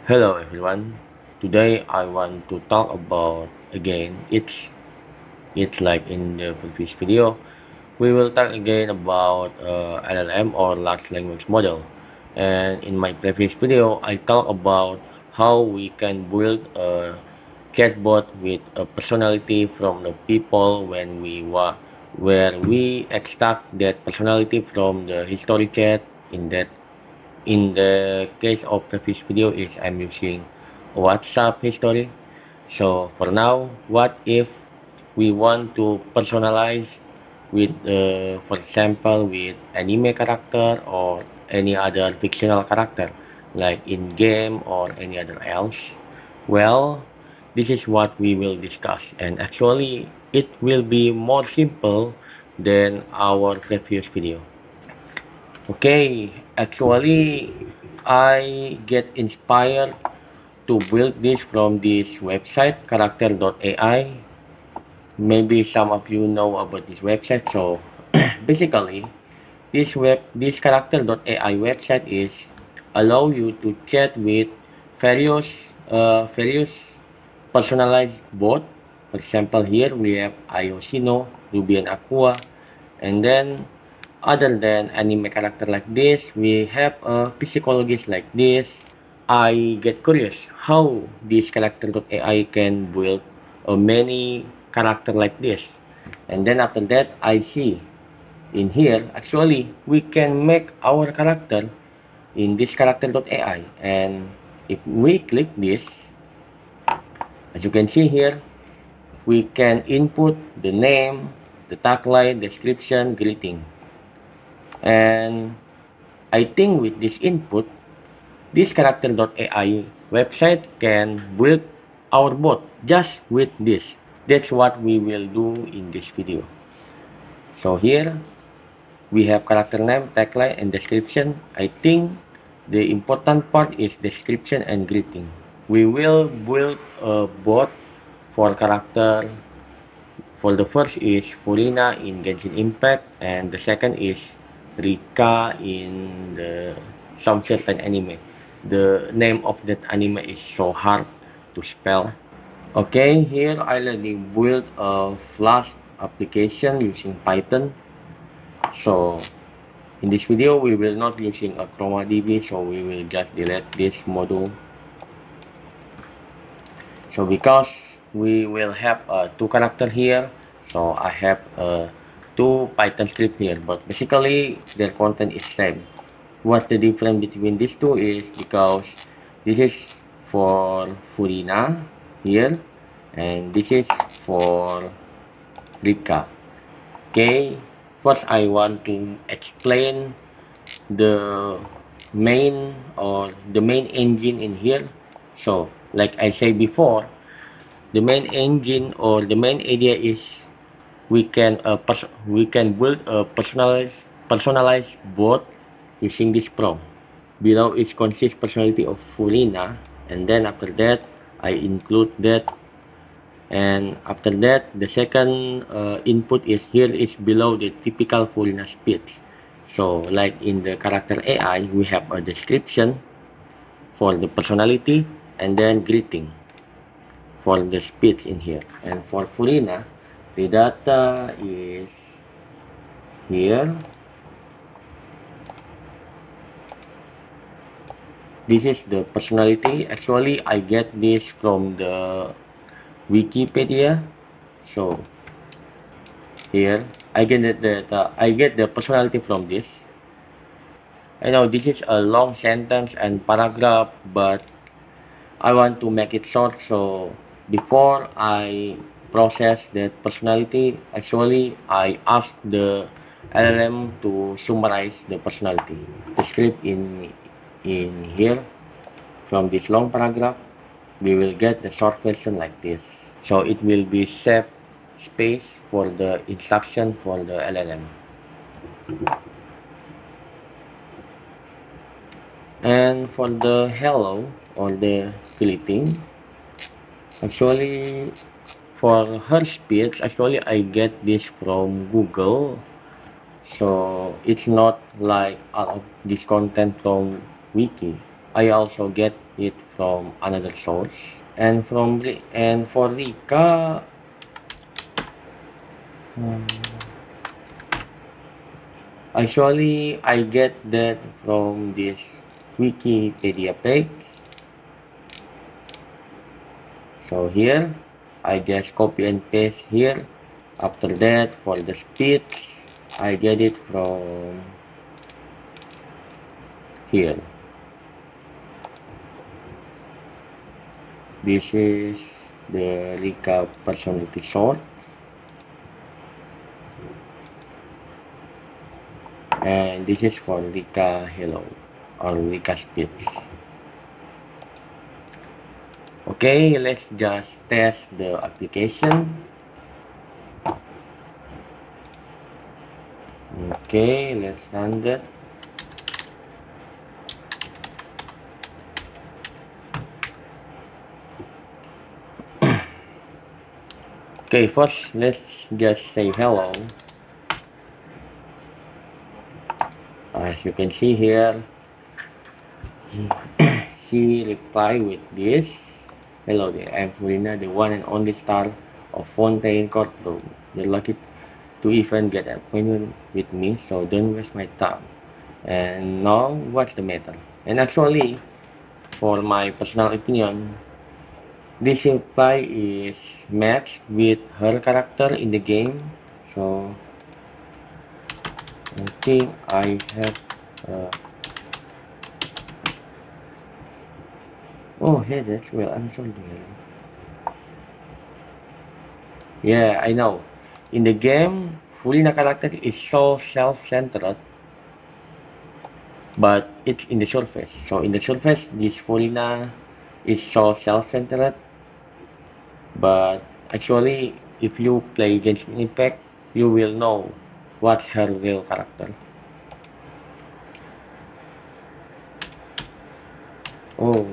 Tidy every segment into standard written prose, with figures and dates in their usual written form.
Hello everyone. Today I want to talk about again. It's like in the previous video. We will talk again about LLM or large language model. And in my previous video, I talked about how we can build a chatbot with a personality from the people where we extract that personality from the history chat in the case of previous video is I'm using WhatsApp history. So for now, what if we want to personalize with, for example, with anime character or any other fictional character, like in game or any other else? Well, this is what we will discuss, and actually, it will be more simple than our previous video. Okay, actually, I get inspired to build this from this website, character.ai. Maybe some of you know about this website. So basically, this character.ai website is allow you to chat with various personalized bot. For example, here we have Iosino, Ruby and Aqua, and then other than anime character like this, we have a psychologist like this. I get curious how this character.ai can build a many character like this. And then after that, I see in here, actually, we can make our character in this character.ai. And if we click this, as you can see here, we can input the name, the tagline, description, greeting. And I think with this input, this character.ai website can build our bot just with this. That's what we will do in this video. So here we have character name, tagline, and description. I think the important part is description and greeting. We will build a bot for character. For the first is Furina in Genshin Impact, and the second is Rika in some certain anime. The name of that anime is so hard to spell. Okay, here I already built a Flash application using Python. So in this video, we will not using a ChromaDB, so we will just delete this module. So because we will have two character here, so I have two Python script here, but basically their content is same. What's the difference between these two is because this is for Furina here, and this is for Rika. Okay, first I want to explain the main engine in here. So like I said before, the main engine or the main idea is we can build a personalized bot using this prompt. Below is consists personality of Furina, and then after that I include that, and after that the second input is here is below the typical Furina speech. So like in the character AI, we have a description for the personality and then greeting for the speech in here. And for Furina, the data is here. This is the personality. Actually, I get this from the Wikipedia. So here, I get the personality from this. I know this is a long sentence and paragraph, but I want to make it short. So before I process that personality, actually I ask the LLM to summarize the personality. The script in here from this long paragraph, we will get the short version like this. So it will be save space for the instruction for the LLM. And for the hello or the greeting, actually for her speech, actually I get this from Google. So it's not like all of this content from Wiki. I also get it from another source. And for Rika, um, actually I get that from this Wikipedia page. So here I just copy and paste here. After that, for the speech, I get it from here. This is the Rika personality sort, and this is for Rika hello or Rika speech. Okay, let's just test the application. Okay, let's run that. Okay, first let's just say hello. As you can see here, she replied with this. Hello there, I'm Furina, the one and only star of Fontaine Courtroom. You're lucky to even get an appointment with me, so don't waste my time. And now, what's the matter? And actually, for my personal opinion, this reply is matched with her character in the game. So, I think I have. Uh, oh, hey, that's well. I'm sorry. Yeah, I know. In the game, Furina character is so self-centered, but it's in the surface. So in the surface, this Furina is so self-centered, but actually, if you play Genshin Impact, you will know what's her real character. Oh,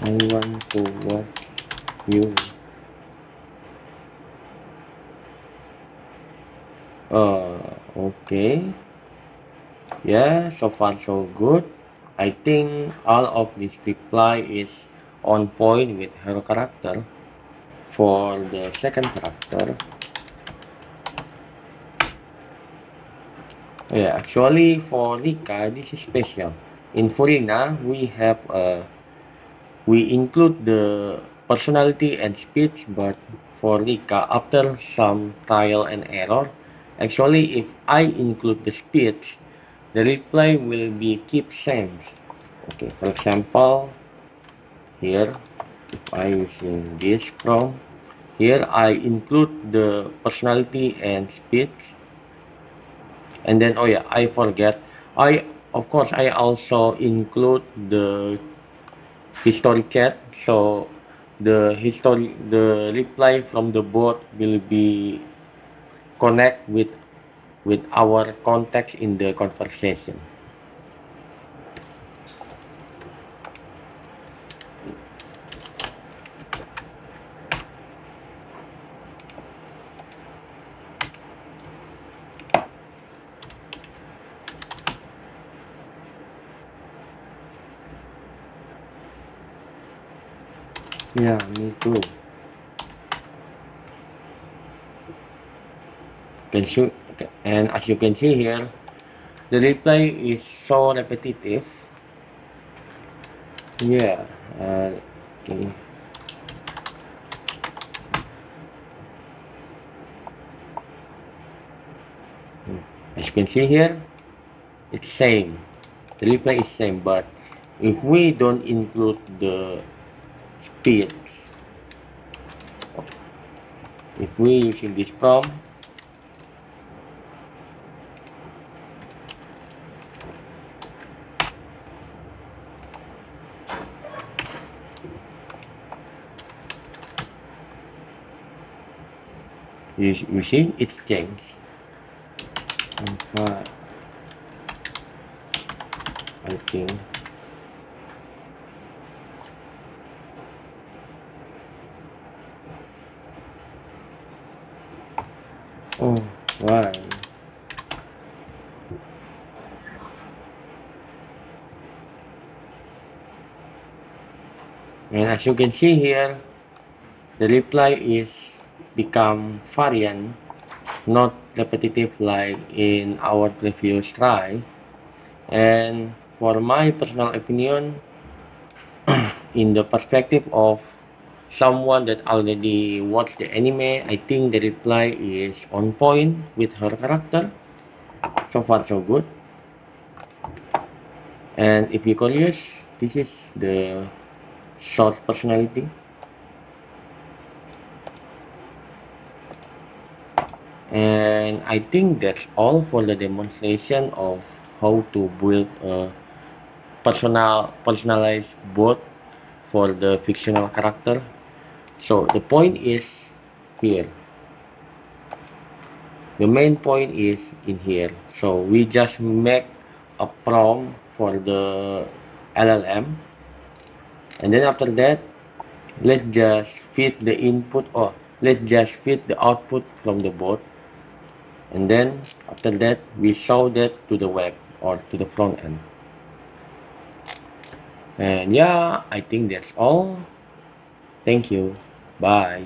9121 you. Okay. Yeah, so far so good. I think all of this reply is on point with her character. For the second character, yeah, actually for Rika, this is special. In Furina, we include the personality and speech, but for Rika, after some trial and error, actually if I include the speech, the reply will be keep same. Okay, for example, here if I using this from here I include the personality and speech, and then oh yeah, I forget, I of course I also include the history chat, so the reply from the bot will be connect with our context in the conversation. Yeah, me too. And as you can see here, the reply is so repetitive. Yeah, okay. As you can see here, it's same. The reply is same, but if we don't include the speed, if we using this prompt, you see it's changed. I think. Oh, wow. And as you can see here, the reply is become variant, not repetitive like in our previous try. And for my personal opinion, in the perspective of someone that already watched the anime, I think the reply is on point with her character. So far, so good. And if you're curious, this is the short personality. And I think that's all for the demonstration of how to build a personalized bot for the fictional character. So the point is here. The main point is in here. So we just make a prompt for the LLM, and then after that, let's just feed the input, or let's just feed the output from the bot, and then after that we show that to the web or to the front end. And yeah, I think that's all. Thank you. Bye.